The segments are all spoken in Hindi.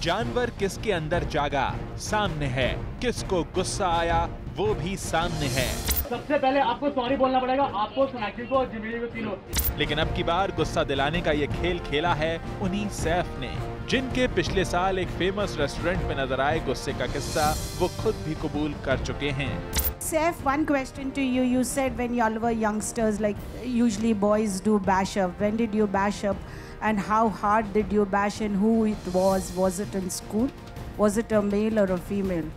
जानवर किसके अंदर जागा सामने है, किसको गुस्सा आया वो भी सामने है। सबसे पहले आपको सॉरी बोलना पड़ेगा, आपको, सोनाक्षी को और जिम्मी को, तीनों। लेकिन अब की बार गुस्सा दिलाने का ये खेल खेला है उन्हीं सैफ ने, जिनके पिछले साल एक फेमस रेस्टोरेंट में नजर आए गुस्से का किस्सा वो खुद भी कबूल कर चुके हैं। Saif, one question to you. You said when y'all were youngsters, like usually boys do bash up. When did you bash up and how hard did you bash and who it was? Was it in school? Was it a male or a female?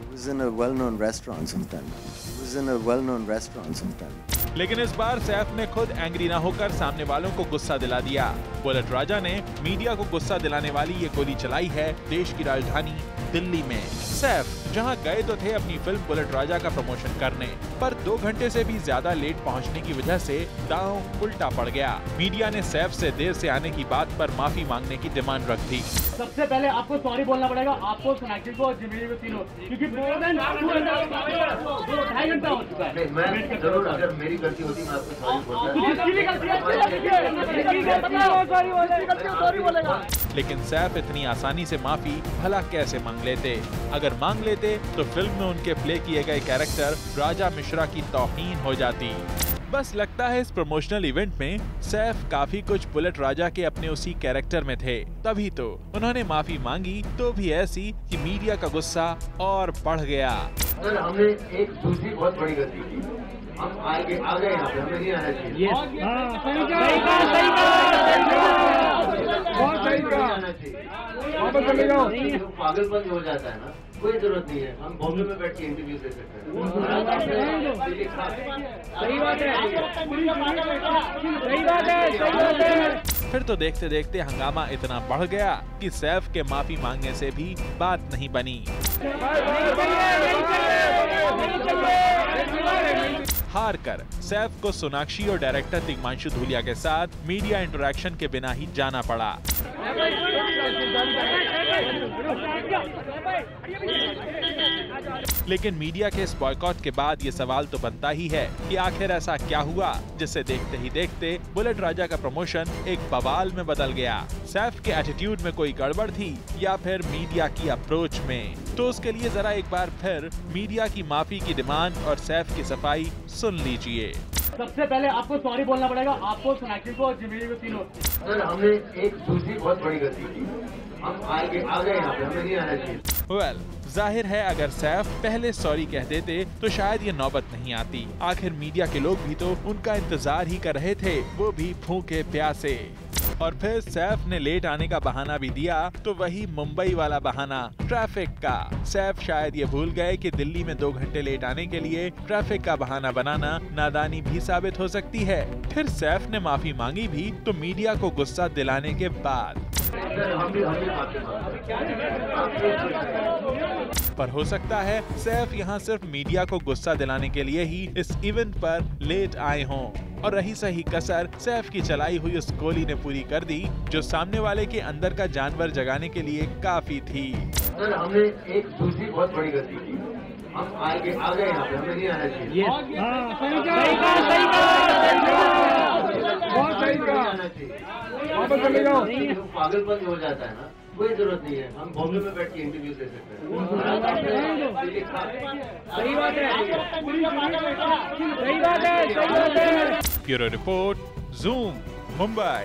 It was in a well-known restaurant sometime. It was in a well-known restaurant sometime. लेकिन इस बार सैफ ने खुद एंग्री ना होकर सामने वालों को गुस्सा दिला दिया। बुलेट राजा ने मीडिया को गुस्सा दिलाने वाली ये गोली चलाई है देश की राजधानी दिल्ली में। सैफ जहां गए तो थे अपनी फिल्म बुलेट राजा का प्रमोशन करने, पर 2 घंटे से भी ज्यादा लेट पहुंचने की वजह से दांव उल्टा पड़ गया। मीडिया ने सैफ से देर से आने की बात पर माफी मांगने की डिमांड रख दी। सबसे पहले आपको सॉरी बोलना पड़ेगा, आपको, सोनाक्षी को और जिम्मी को, तीनों, क्योंकि 2.5 घंटा हो चुका है। मैं जरूर, अगर मेरी गलती होती मैं आपको सॉरी बोलता। लेकिन सैफ इतनी आसानी से माफी भला कैसे मांग लेते? अगर मांग लेते तो फिल्म में उनके प्ले किए गए कैरेक्टर राजा मिश्रा की तौहीन हो जाती। बस लगता है इस प्रमोशनल इवेंट में सैफ काफी कुछ बुलेट राजा के अपने उसी कैरेक्टर में थे, तभी तो उन्होंने माफी मांगी, तो भी ऐसी कि मीडिया का गुस्सा और बढ़ गया। सर, हमने एक दूसरी बहुत बड़ी गलती की, हम आ गए यहाँ पे, हमें नहीं आना चाहिए। पागलपन हो जाता है ना, कोई जरूरत नहीं है, हम बॉम्बे में बैठ के इंटरव्यू दे सकते हैं। फिर तो देखते देखते हंगामा इतना बढ़ गया कि सैफ के माफी मांगने से भी बात नहीं बनी। हार कर सैफ को सोनाक्षी और डायरेक्टर तिग्मांशु धूलिया के साथ मीडिया इंटरैक्शन के बिना ही जाना पड़ा। लेकिन मीडिया के इस बॉयकॉट के बाद ये सवाल तो बनता ही है कि आखिर ऐसा क्या हुआ जिससे देखते ही देखते बुलेट राजा का प्रमोशन एक बवाल में बदल गया। सैफ के एटीट्यूड में कोई गड़बड़ थी या फिर मीडिया की अप्रोच में? तो उसके लिए जरा एक बार फिर मीडिया की माफी की डिमांड और सैफ की सफाई सुन लीजिए। सबसे पहले आपको सॉरी बोलना पड़ेगा, आपको, सोनाक्षी को और जिम्मी को, तीनों। सर, हमने एक दूसरी बहुत बड़ी गलती की, हम आ गए यहाँ पे, हमें नहीं आना चाहिए। वेल, जाहिर है अगर सैफ पहले सॉरी कह देते तो शायद ये नौबत नहीं आती। आखिर मीडिया के लोग भी तो उनका इंतजार ही कर रहे थे, वो भी भूखे प्यासे। और फिर सैफ ने लेट आने का बहाना भी दिया, तो वही मुंबई वाला बहाना, ट्रैफिक का। सैफ शायद ये भूल गए कि दिल्ली में 2 घंटे लेट आने के लिए ट्रैफिक का बहाना बनाना नादानी भी साबित हो सकती है। फिर सैफ ने माफी मांगी भी, तो मीडिया को गुस्सा दिलाने के बाद। पर हो सकता है सैफ यहाँ सिर्फ मीडिया को गुस्सा दिलाने के लिए ही इस इवेंट पर लेट आए हों, और रही सही कसर सैफ की चलाई हुई उस गोली ने पूरी कर दी, जो सामने वाले के अंदर का जानवर जगाने के लिए काफी थी। सर, हमने एक दूसरी बहुत बड़ी गलती की, हम आ गए यहाँ पे, हमें नहीं आना चाहिए। पागलपन हो जाता है ना, कोई जरूरत नहीं है, हम बॉम्बे में बैठ के इंटरव्यू दे सकते हैं। Bureau report, zoom, Mumbai.